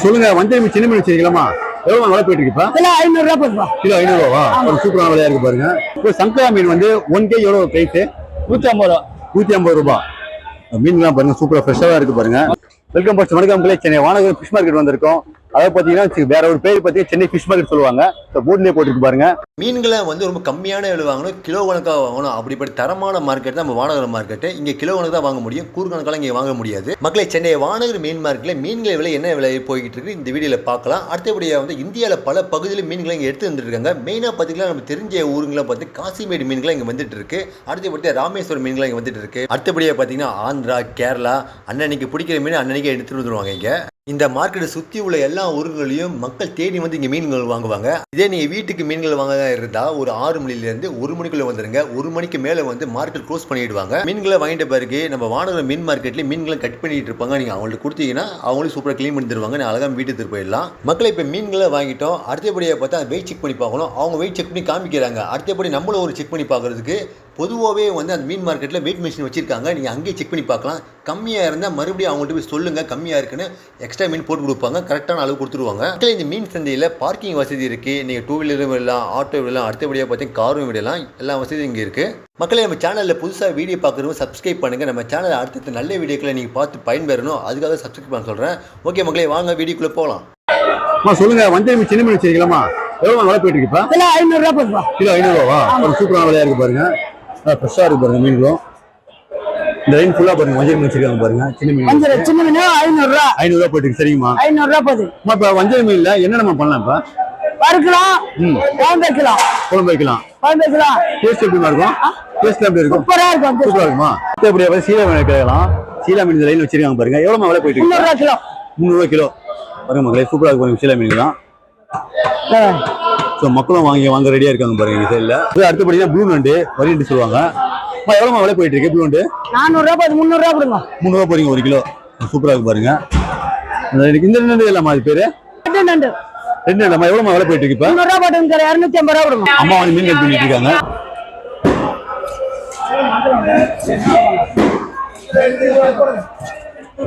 சொல்லுங்க வஞ்சரை மீன் சின்ன மீன் வச்சிருக்கலாமா? எவ்வளவு விலை போயிட்டு இருக்கு? கிலோ 500 ரூபாய் போடுவா. கிலோ 500 ரூபாவா? ஒரு சூப்பரான விலையா இருக்கு பாருங்க. இப்போ சங்கரா மீன் வந்து 1 kg எவ்வளவு பிரைஸ்? 150 ரூபா. 150 ரூபாய். மீன்லாம் பாருங்க சூப்பரா ஃப்ரெஷ்ஷாக இருக்கு பாருங்க. வெல்கம் பாஸ் வணக்கம். சென்னை வானகர் ஃபிஷ் மார்க்கெட் வந்திருக்கோம். அதை பார்த்தீங்கன்னா வேற ஒரு பேர் பார்த்தீங்கன்னா சென்னை ஃபிஷ் மார்க்கெட் சொல்லுவாங்க. போர்ட்லேயே போட்டுருக்கு பாருங்க. மீன்களை வந்து ரொம்ப கம்மியான விலை வாங்கணும், கிலோ கணக்காக வாங்கணும். அப்படிப்பட்ட தரமான மார்க்கெட் தான் நம்ம வானகர் மார்க்கெட்டு. இங்கே கிலோ கணக்கு தான் வாங்க முடியும், கூறுகணக்காக இங்கே வாங்க முடியாது. மக்களை சென்னை வானகர் மீன் மார்க்கெட்டில் மீன்களை விலை என்ன விலை போய்கிட்டு இருக்கு இந்த வீடியோவில் பார்க்கலாம். அடுத்தபடியாக வந்து இந்தியாவில் பல பகுதியில் மீன்களை இங்கே எடுத்து வந்துருக்காங்க. மெயினாக பார்த்தீங்கன்னா நம்ம தெரிஞ்ச ஊருங்களை பார்த்து காசிமேடு மீன்களை இங்கே வந்துட்டு இருக்கு. அடுத்தபடியாக ராமேஸ்வரம் மீன்களை இங்கே வந்துட்டு இருக்கு. அடுத்தபடியாக பார்த்தீங்கன்னா ஆந்திரா, கேரளா அன்னன்னைக்கு பிடிக்கிற மீன் அன்னன்னைக்கு எடுத்துட்டு வந்துருவாங்க. இங்கே இந்த மார்க்கெட்டை சுற்றி உள்ள எல்லா ஊர்களையும் மக்கள் தேடி வந்து இங்கே மீன்கள் வாங்குவாங்க. இதே நீங்கள் வீட்டுக்கு மீன்கள் வாங்க இருந்தால் ஒரு 6 மணிலேருந்து 1 மணிக்குள்ளே வந்துடுங்க. 1 மணிக்கு மேலே வந்து மார்க்கெட் க்ளோஸ் பண்ணிடுவாங்க. மீன்களை வாங்கிட்ட பிறகு நம்ம வானகர் மீன் மார்க்கெட்லேயே மீன்களை கட் பண்ணிட்டு இருப்பாங்க. நீங்கள் அவங்களுக்கு கொடுத்தீங்கன்னா அவங்களும் சூப்பராக க்ளீன் பண்ணி தருவாங்க. நான் அழகாக வீட்டுக்கு எடுத்துட்டு போயிடலாம். மக்களை இப்போ மீன்களை வாங்கிட்டோம். அடுத்தபடியாக பார்த்தா வெயிட் செக் பண்ணி பார்க்கணும். அவங்க வெயிட் செக் பண்ணி காமிக்கிறாங்க. அடுத்தபடி நம்மளும் ஒரு செக் பண்ணி பார்க்குறதுக்கு பொதுவாகவே வந்து அந்த மீன் மார்க்கெட்டில் வெயிட் மிஷின் வச்சுருக்காங்க. நீங்கள் அங்கேயே செக் பண்ணி பார்க்கலாம். கம்மியாக இருந்தால் மறுபடியும் அவங்கள்ட்ட போய் சொல்லுங்கள் கம்மியாக இருக்குன்னு எக்ஸ்ட்ரா மீன் போட்டு கொடுப்பாங்க. கரெக்டான அளவு கொடுத்துருவாங்க. இந்த மீன் சந்தையில் பார்க்கிங் வசதி இருக்குது. நீங்கள் 2 வீலரும் விடலாம், ஆட்டோ விடலாம், அடுத்தபடியாக பார்த்தீங்கன்னா காரும் விடலாம். எல்லா வசதியும் இங்கே இருக்குது. மக்களே நம்ம சேனலில் புதுசாக வீடியோ பார்க்குறவங்க சப்ஸ்கிரைப் பண்ணுங்கள். நம்ம சேனலில் அடுத்தடுத்த நல்ல வீடியோக்களை நீங்கள் பார்த்து பயன்பெறணும். அதுக்காக சப்ஸ்கிரைப் பண்ண சொல்கிறேன். ஓகே மக்களே, வாங்க வீடியோக்குள்ளே போகலாம். சொல்லுங்க வஞ்சரை மீன் சின்ன மீன் வச்சிருக்கலாமா? எவ்வளவு விலை போயிட்டு இருக்கு? கிலோ 500 ரூபாய் போடுவா. கிலோ 500 ரூபாவா? ஒரு சூப்பரான விலையா இருக்கு பாருங்க. ஃப்ரெஷ்ஷாக இருக்கு பாருங்க மீன்களும். இந்த லைன் ஃபுல்லாக பாருங்க வஞ்சரை மீன் வச்சிருக்காங்க பாருங்க. சின்ன மீன் சின்ன மீன் 500 ரூபா. 500 ரூபா போயிட்டு சரிங்கம்மா. 500 ரூபா போகுது. இப்போ வஞ்சரை மீன்ல என்னென்ன பண்ணலாம்? இப்போ வறுக்கலாம், குழம்பு வைக்கலாம். குழம்பு வைக்கலாம். குழம்பு வைக்கலாம். டேஸ்ட் எப்படி இருக்கும்? டேஸ்ட் எப்படி இருக்கும்? சூப்பரா இருக்கும். சூப்பரா இருக்குமா? அப்படியே சீலா மீன் கேட்கலாம். சீலா மீன் இந்த லைன் வச்சிருக்காங்க பாருங்க. எவ்வளவு விலை போயிட்டு இருக்கு? 300 கிலோ. 300 கிலோ பாருங்க மக்களே. சூப்பரா இருக்கு பாருங்க சீலா மீன் தான். மக்களும் வாங்க ரெடியா இருக்காங்க பாருங்க இந்த சைடுல. அடுத்தபடியா ப்ளூ நண்டு வரிட்டு சொல்லுவாங்க. எவ்வளவு விலை போயிட்டு இருக்கு ப்ளூ நண்டு? 400 ரூபாய் போகுது. 300 ரூபாய் கொடுங்க. 300 ரூபாய் போறீங்க 1 கிலோ. சூப்பரா இருக்கு பாருங்க. இந்த நண்டு இல்லாம அது பேரு ரெண்டு நண்டு. ரெண்டு நண்டு எவ்வளவு விலை போயிட்டு இருக்கு? இப்ப 300 ரூபாய் போட்டு 250 ரூபாய் கொடுங்க. அம்மா வந்து மீன் கட் பண்ணிட்டு இருக்காங்க.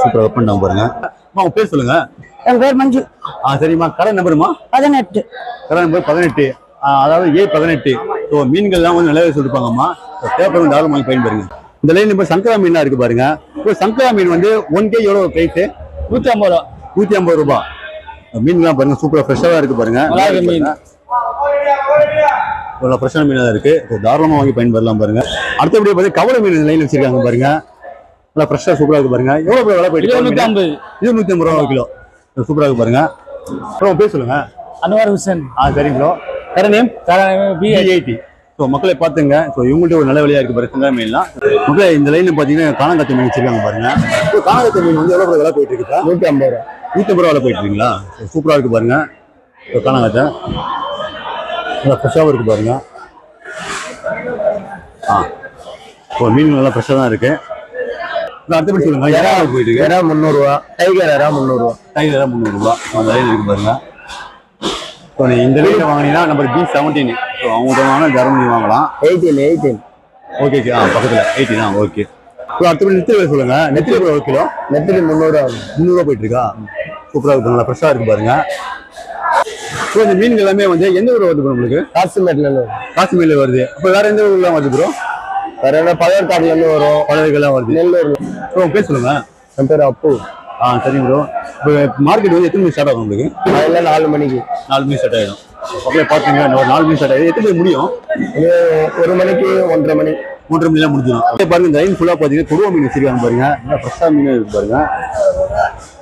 சூப்பரா ஒர்க் பண்ணாங்க பாருங்க. அம்மா உங்க பேர் சொல்லுங்க. என் பேர் மஞ்சு. சரிம்மா. கடை நம்பருமா? 18. கடை நம்பர் 18. அதாவது A18. ஸோ மீன்கள்லாம் வந்து நல்லாவே சொல்லிருப்பாங்கம்மா. தேவைப்படும் தாராளமாக வாங்கி பயன்பெறுங்க. இந்த லைன் இப்போ சங்கரா மீனா இருக்கு பாருங்க. இப்போ சங்கரா மீன் வந்து 1 kg எவ்வளவு பிரைஸ்? 150 ரூபா. 150 ரூபாய். மீன்லாம் பாருங்க சூப்பரா ஃப்ரெஷ்ஷாக இருக்கு பாருங்க. இவ்வளோ ஃப்ரெஷ்ஷான மீனாக இருக்கு. தாராளமாக வாங்கி பயன்பெறலாம் பாருங்க. அடுத்தபடியே பார்த்து கவலை மீன் லைன் வச்சிருக்காங்க பாருங்க. நல்லா ஃப்ரெஷ்ஷாக சூப்பராக இருக்கு பாருங்க. எவ்வளோ விலை போயிட்டு? 150. இது 150 ரூபா கிலோ. சூப்பராக இருக்கு பாருங்க. அப்புறம் பேர் சொல்லுங்க. அன்வார் ஹுசேன். சரி ப்ரோ. கடை நேம் B80. ஸோ மக்களை பார்த்துங்க. ஸோ இவங்கள்ட்ட ஒரு நல்ல விலையா இருக்கு பாருங்க சங்கரா மீன்லாம். மக்களே இந்த லைன்ல பார்த்தீங்கன்னா காணாங்கத்தை மீன் வச்சிருக்காங்க பாருங்க. இப்போ காணாங்கத்தை மீன் வந்து எவ்வளோ விலை போயிட்டு இருக்கா? 150 ரூபா. 150 ரூபா விலை போயிட்டு இருக்கீங்களா? சூப்பராக இருக்கு பாருங்க. இப்போ காணாங்கத்தை நல்லா ஃப்ரெஷ்ஷாகவும் இருக்கு பாருங்க. இப்போ மீன் நல்லா ஃப்ரெஷ்ஷாக தான் இருக்கு. அடுத்தபடி சொல்லுங்க. எறா போயிட்டு இருக்கு. எறா 300 ரூபா. டைகர் எறா 300 ரூபா. டைகர் எறா 300 ரூபா. அந்த லைன் இருக்கு பாருங்க. ஸோ இந்த லைனில் வாங்கினீங்கன்னா நம்பர் B17. ஸோ அவங்க வாங்கினா ஜெர்மனி வாங்கலாம். 18. ஓகே பக்கத்தில் 18. ஓகே. ஸோ அடுத்தபடி நெத்திலி சொல்லுங்க. நெத்திலி எவ்வளோ 1 கிலோ? நெத்திலி 300 ரூபா. 300 ரூபா போயிட்டு இருக்கா? சூப்பராக இருக்கு. நல்லா ஃப்ரெஷ்ஷாக இருக்கு பாருங்க. ஸோ இந்த மீன்கள் எல்லாமே வந்து எந்த ஊர் வருது ப்ரோ உங்களுக்கு? காசிமேட்லேருந்து. காசிமேட்ல வருது. அப்போ வேற எந்த ஊர்லாம் வருது ப்ரோ? வேற என்ன பழவேற்காடுலேருந்து வரும். பழவேற்கெல்லாம் வருது. நெல்லூர். ஸோ பேர் சொல்லுங்க. என் பேர் அப்பு. சரி ப்ரோ. இப்போ மார்க்கெட் வந்து எத்தனை மணி ஸ்டார்ட் ஆகும் உங்களுக்கு? காலையில் 4 மணிக்கு. 4 மணி ஸ்டார்ட் ஆகிடும். அப்படியே பார்த்தீங்க ஒரு 4 மணி ஸ்டார்ட் ஆகிடும். எத்தனை மணி முடியும்? 1 மணிக்கு 1:30 மணி. 1:30 மணிலாம் முடிஞ்சிடும். அப்படியே பாருங்க இந்த லைன் ஃபுல்லாக பார்த்தீங்கன்னா கொடுவா மீன் வச்சிருக்காங்க பாருங்க. நல்லா ஃப்ரெஷ்ஷாக மீன் இருக்கு பாருங்க.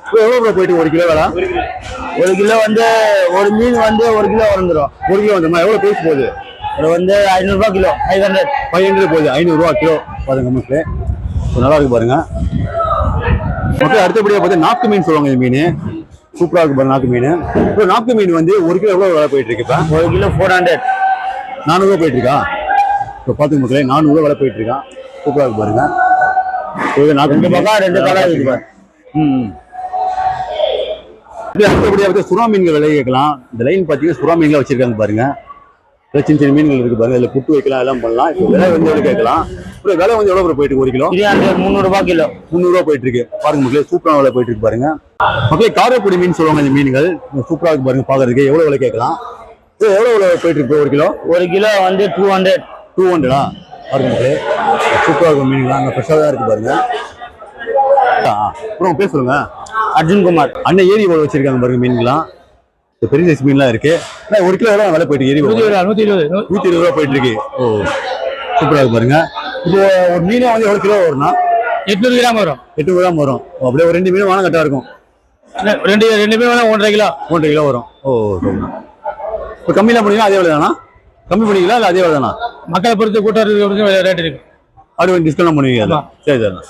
இப்போ எவ்வளோ ப்ரோ போயிட்டு 1 கிலோ வேலை? 1 கிலோ வந்து ஒரு மீன் வந்து 1 கிலோ வந்துடும். 1 கிலோ வந்துமா? எவ்வளோ பேசி போகுது? அது வந்து 500 ரூபா கிலோ. 500 போகுது. 500 ரூபா கிலோ பாருங்க மக்களே. நல்லா இருக்கு பாருங்க மக்கள். அடுத்தபடியாக பார்த்து நாக்கு மீன் சொல்லுவாங்க. இந்த மீன் சூப்பராக இருக்கு பாருங்க நாக்கு மீன். இப்போ நாக்கு மீன் வந்து 1 கிலோ எவ்வளோ விலை போயிட்டு இருக்கு? இப்போ 1 கிலோ 400. 400 ரூபா போயிட்டு இருக்கா? இப்போ பார்த்துக்க மக்களே 400 ரூபா விலை போயிட்டு இருக்கா? சூப்பராக இருக்கு பாருங்க. நாக்கு 2 பக்கம் 2 கடை இருக்கு. அடுத்தபடியாக பார்த்து சுறா மீன்கள் விலை கேட்கலாம். இந்த லைன் பார்த்தீங்கன்னா சுறா மீன்கள் வச்சிருக்காங்க பாருங்க. சின்ன சின்ன மீன்கள் இருக்கு பாருங்க. இதுல புட்டு வைக்கலாம், எல்லாம் பண்ணலாம். இப்போ விலை வந்து எவ்வளவு கேட்கலாம்? இப்போ விலை வந்து எவ்வளவு போயிட்டு இருக்கு? 1 கிலோ 300 ரூபாய் கிலோ. 300 ரூபா போயிட்டு இருக்கு பாருங்க மக்களே. சூப்பரான விலை போயிட்டு இருக்கு பாருங்க மக்களே. காரைக்குடி மீன் சொல்லுவாங்க இந்த மீன்கள். சூப்பரா இருக்கு பாருங்க பாக்குறதுக்கு. எவ்வளவு விலை கேட்கலாம்? எவ்வளவு விலை போயிட்டு இருக்கு 1 கிலோ? 1 கிலோ வந்து 200. 200 பாருங்க மக்களே. சூப்பரா இருக்கும் மீன்கள். அங்க ஃப்ரெஷ்ஷா தான் இருக்கு பாருங்க. அப்புறம் பேர் சொல்லுங்க. அர்ஜுன் குமார். அண்ணன் ஏரி போல வச்சிருக்காங்க பாருங்க மீன்கள்லாம். இந்த பெரிய சைஸ் மீன்லாம் இருக்கு. 1 கிலோ எவ்வளவு விலை போயிட்டு ஏரி? 120 ரூபா போயிட்டு இருக்கு. ஓ சூப்பரா இருக்கு பாருங்க. இப்போ ஒரு மீன் வந்து எவ்வளவு கிலோ வரும்னா? 800 கிராம் வரும். 800 கிராம் வரும். அப்படியே ஒரு 2 மீன் வாங்க கரெக்டா இருக்கும். ரெண்டு மீன் 1.5 கிலோ. 1.5 கிலோ வரும். ஓ சரிண்ணா. இப்போ கம்மியெல்லாம் பண்ணீங்கன்னா அதே விலை தானா? கம்மி பண்ணிக்கலாம் இல்லை அதே விலை தானா? மக்களை பொறுத்து கூட்டம் ரேட் இருக்கு. அப்படி கொஞ்சம் டிஸ்கவுண்ட் பண்ணுவீங்க. சரி சரிண்ணா.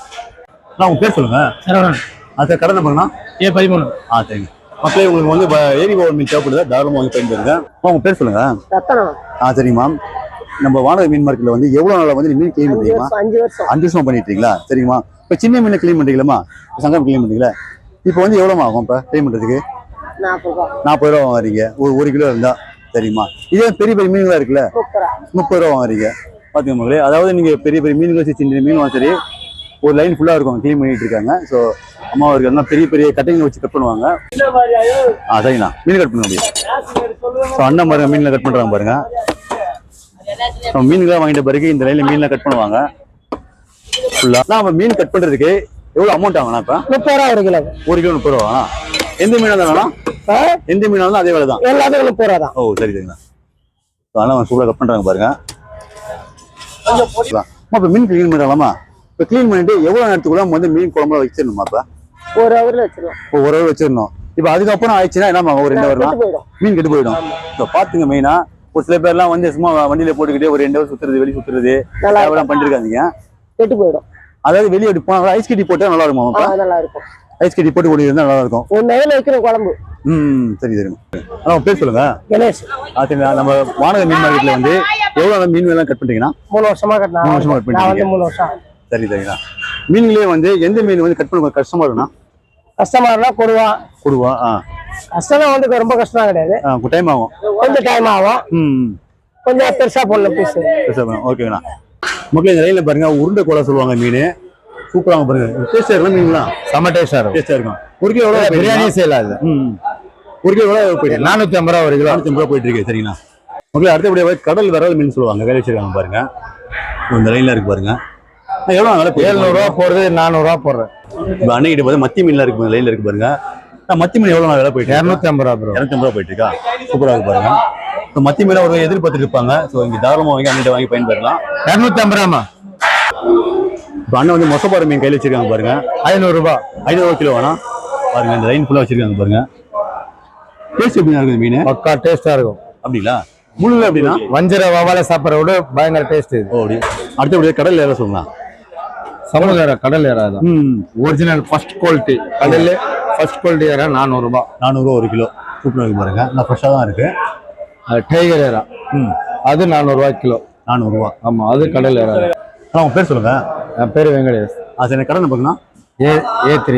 உங்க பேர் சொல்லுங்க. சரவணன். அது கடை நம்பர்னா A13. சரிங்க மக்களே. உங்களுக்கு வந்து ஏரி போவர் மீன் தேவைப்படுதா? தாராளமாக வாங்கி பயன்படுங்க. உங்க பேர் சொல்லுங்க. சரிங்கம்மா. நம்ம வானக மீன் மார்க்கெட்ல வந்து எவ்வளவு நாளா வந்து மீன் கிளீன் பண்றீங்களா? 5 வருஷமா பண்ணிட்டு இருக்கீங்களா? சரிங்கம்மா. இப்ப சின்ன மீனை கிளீன் பண்றீங்களா? சங்கம் கிளீன் பண்றீங்களா? இப்போ வந்து எவ்வளவு ஆகும் இப்ப கிளீன் பண்றதுக்கு? 40 ரூபா வாங்குறீங்க ஒரு கிலோ இருந்தா. சரிங்கம்மா. இதே பெரிய பெரிய மீன்களா இருக்குல்ல 30 ரூபா வாங்குறீங்க. பாத்தீங்க மக்களே. அதாவது நீங்க பெரிய பெரிய மீன்கள் சின்ன மீன் சரி ஒரு லைன் ஃபுல்லா இருக்கும் கிளீன் பண்ணிட்டு இருக்காங்க. ஸோ அம்மா அவர்கள் பெரிய பெரிய கட்டிங் வச்சு கட் பண்ணுவாங்க. சரிங்கண்ணா. மீன் கட் பண்ண முடியும். ஸோ அண்ணன் பாருங்க மீன்ல கட் பண்றாங்க பாருங்க. மீன்களாம் வாங்கிட்ட பிறகு இந்த லைன்ல மீன்லாம் கட் பண்ணுவாங்க ஃபுல்லா. நம்ம மீன் கட் பண்றதுக்கு எவ்வளவு அமௌண்ட் ஆகும்னா? இப்ப 30 ரூபா 1 கிலோ. 1 கிலோ 30 ரூபா. எந்த மீனா இருந்தாலும் எந்த மீனா இருந்தாலும் அதே வேலை தான். எல்லாத்துக்கும் 30 ரூபா தான். ஓ சரி சரிங்கண்ணா. ஆனால் சூப்பராக கட் பண்றாங்க பாருங்க. இப்போ மீன் கிளீன் பண்ணலாமா? இப்போ கிளீன் பண்ணிட்டு எவ்வளவு நேரத்துக்குள்ள வந்து மீன் குழம்புல வச்சிடணுமா? இப்ப 1 ஹவர்ல வச்சிடணும். இப்போ 1 ஹவர் வச்சிடணும். இப்போ அதுக்கப்புறம் ஆயிடுச்சுன்னா என்ன ஒரு 2 ஹவர்லாம் மீன் கெட்டு போயிடும். இப்போ பாத்துங்க மெயினா ஒரு சில பேர்லாம் வந்து சும்மா வண்டியில போட்டுக்கிட்டே ஒரு 2 ஹவர் சுத்துறது வெளியே சுத்துறது அதெல்லாம் பண்ணிருக்காதீங்க. கெட்டு போயிடும். அதாவது வெளியே எடுப்போம். ஐஸ் கட்டி போட்டா நல்லா இருக்குமா? நல்லா இருக்கும். ஐஸ் கட்டி போட்டு ஓடி இருந்தா நல்லா இருக்கும். 1 ஹவர்ல வைக்கிற குழம்பு. சரி சரிங்க. ஆனா பேர் சொல்லுங்க. கணேஷ். நம்ம வானக மீன் மார்க்கெட்ல வந்து எவ்வளவு மீன் எல்லாம் கட் பண்றீங்கன்னா? 3 வருஷமா கட் 3 வருஷமா கட் பண்றீங்க. 3 வருஷம். சரி சரிங்களா. மீன்லயே வந்து எந்த மீன் வந்து கட் பண்ண கஷ்டமா இருக்குன்னா? கஷ்டமா கொடுவா. கஷ்டம் வந்து ரொம்ப கஷ்டம் கிடையாது. டைம் ஆகும். கொஞ்சம் டைம் ஆகும். கொஞ்சம் பெருசா போடணும் பீஸ். ஓகேண்ணா. மக்களே இந்த லைன்ல பாருங்க உருண்டை கோலா சொல்லுவாங்க மீன். சூப்பரா பாருங்க. டேஸ்டா இருக்கும் மீன்லாம். செம டேஸ்டா இருக்கும். 1 கிலோ எவ்வளவு? பிரியாணி செய்யலாம். 1 கிலோ எவ்வளவு போயிட்டு? 450 ரூபா. 1 கிலோ 450 ரூபா போயிட்டு இருக்கு. சரிங்களா மக்களே. அடுத்தபடியாக கடல் விரல் மீன் சொல்லுவாங்க. வேலை வச்சிருக்காங்க பாருங்க. இந்த லைன்ல இருக்கு பாருங்க. எவ்வளவு 700 ரூபா போடுறது 400 ரூபா போடுறேன். இப்போ அன்னைக்கிட்ட பார்த்து மத்தி மீன்லாம் இருக்கு லைன்ல இருக்கு பாருங்க. மத்தி மீன் எவ்வளவு விலை போயிட்டு? 250 ரூபா. 250 ரூபா போயிட்டு இருக்கா? சூப்பரா இருக்கு பாருங்க. இப்போ மத்தி மீன் ஒரு எதிர்பார்த்துட்டு இருப்பாங்க. ஸோ இங்க தாராளமா வாங்கி அன்னிட்ட வாங்கி பயன்பெறலாம். 250 ரூபா. இப்போ அண்ணன் வந்து மொசப்பாறை மீன் கையில் வச்சிருக்காங்க பாருங்க. 500 ரூபா. 500 ரூபா கிலோ வேணா பாருங்க. இந்த லைன் ஃபுல்லா வச்சிருக்காங்க பாருங்க. டேஸ்ட் எப்படின்னா இருக்குது மீன்? பக்கா டேஸ்டா இருக்கும். அப்படிங்களா? முள்ளு அப்படின்னா வஞ்சர வவால சாப்பிட்ற விட பயங்கர டேஸ்ட் இது. ஓ அப்படி. அடுத்தபடியாக கடல் ஏற சொல்லலாம். சமுதாய கடல் ஏறா தான். ஒரிஜினல் ஃபர்ஸ்ட் குவாலிட்டி கடல்ல ஃபர்ஸ்ட் குவாலிட்டி ஏறா 400 ரூபா. 400 ரூபா 1 கிலோ. சூப்பரா இருக்கு பாருங்க. நல்லா ஃப்ரெஷ்ஷா தான் இருக்கு. டைகர் ஏறா. அது 400 ரூபா கிலோ. 400 ரூபா. ஆமா அது கடல் ஏறா. உங்க பேர் சொல்லுங்க. என் பேர் வெங்கடேஷ். சரி கடை நம்பர்னா A3.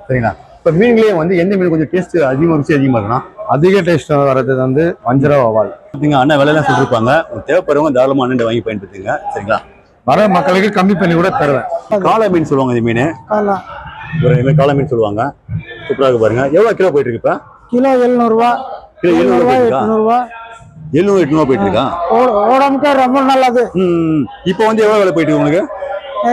சரிங்களா. இப்போ மீன்களே வந்து எந்த மீன் கொஞ்சம் டேஸ்ட் அதிகமாக ருசி அதிகமாக இருக்குன்னா? அதிக டேஸ்ட் வர்றது வந்து வஞ்சர வவால். அண்ணன் விலையெல்லாம் சொல்லிருப்பாங்க. தேவைப்படுறவங்க தாராளமாக அண்ணன் வாங்கி பயன்படுத்துங்க. சரிங்களா. வர மக்களுக்கு கம்மி பண்ணி கூட தருவேன். காளை மீன் சொல்லுவாங்க. இந்த மீன் ஒரு காளை மீன் சொல்லுவாங்க. சூப்பராக இருக்கு பாருங்க. எவ்வளவு கிலோ போயிட்டு இருக்கு? இப்ப கிலோ 700 ரூபா. கிலோ 700 ரூபா. 700 800 போயிட்டு இருக்கா? ஓடமுக்கு ரொம்ப நல்லது. இப்போ வந்து எவ்வளவு விலை போயிட்டு உங்களுக்கு?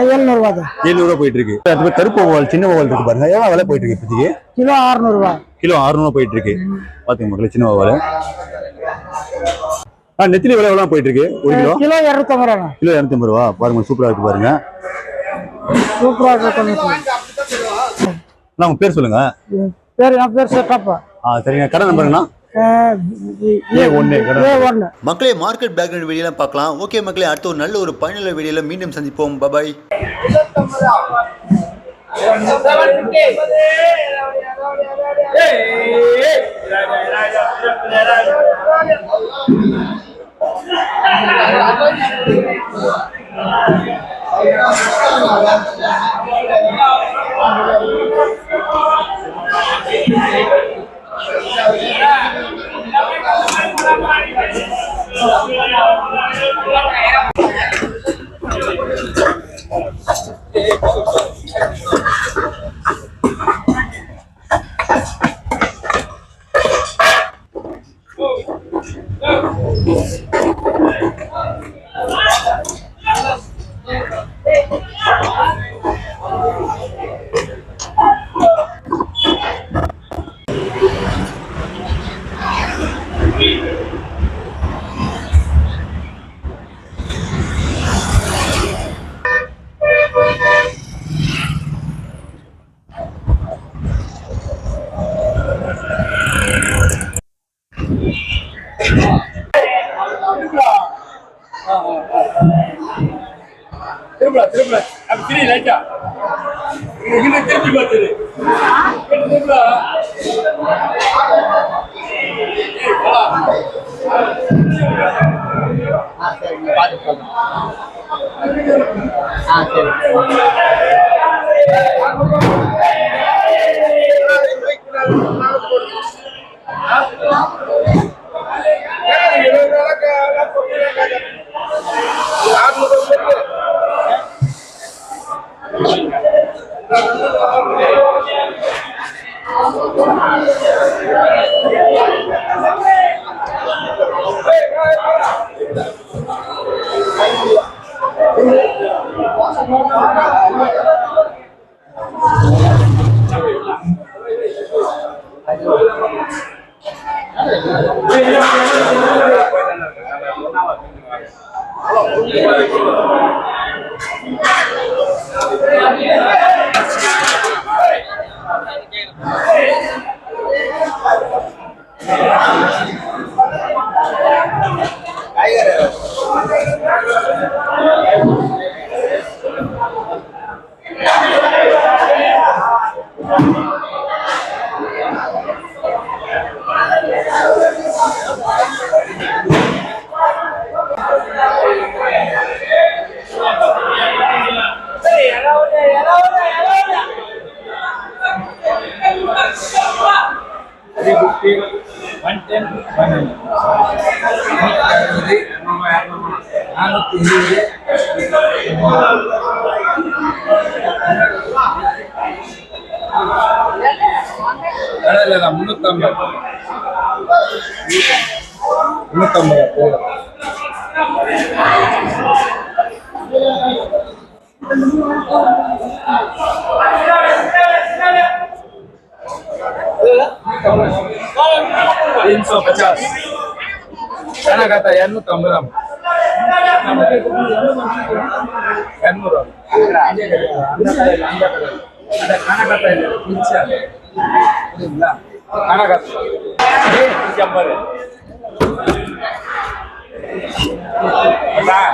700 ரூபா. 700 ரூபா போயிட்டு இருக்கு. அது கருப்பு ஓவல் சின்ன ஓவல் இருக்கு பாருங்க. எவ்வளவு விலை போயிட்டு இருக்கு இப்போதைக்கு? கிலோ 600 ரூபா. கிலோ 600 ரூபா போயிட்டு இருக்கு. பாத்துங்க மக்களே சின்ன ஓவல். நெத்திலி விலை எவ்வளவு போயிட்டு இருக்கு? 1 கிலோ கிலோ 250 ரூபா. கிலோ 250 ரூபா. பாருங்க சூப்பரா இருக்கு பாருங்க. சூப்பரா இருக்கு. உங்க பேர் சொல்லுங்க. என் பேர் செட்டப்பா. சரிங்க. கடை நம்பருங்கண்ணா? A1. மக்களே மார்க்கெட் பேக்ரவுண்ட் வீடியோலாம் பார்க்கலாம். ஓகே மக்களே, அடுத்த ஒரு நல்ல ஒரு பயனுள்ள வீடியோல மீண்டும் சந்திப்போம். பாய். திருப்பல திருப்பல அப்படி திரி லைட்டா இங்க திருப்பி பார்த்துரு திருப்பல Karena kata Yanu tambaram. Yanu ram. Ada karena kata ini. Insan. Inilah. Karena kata. Jambar. Nah.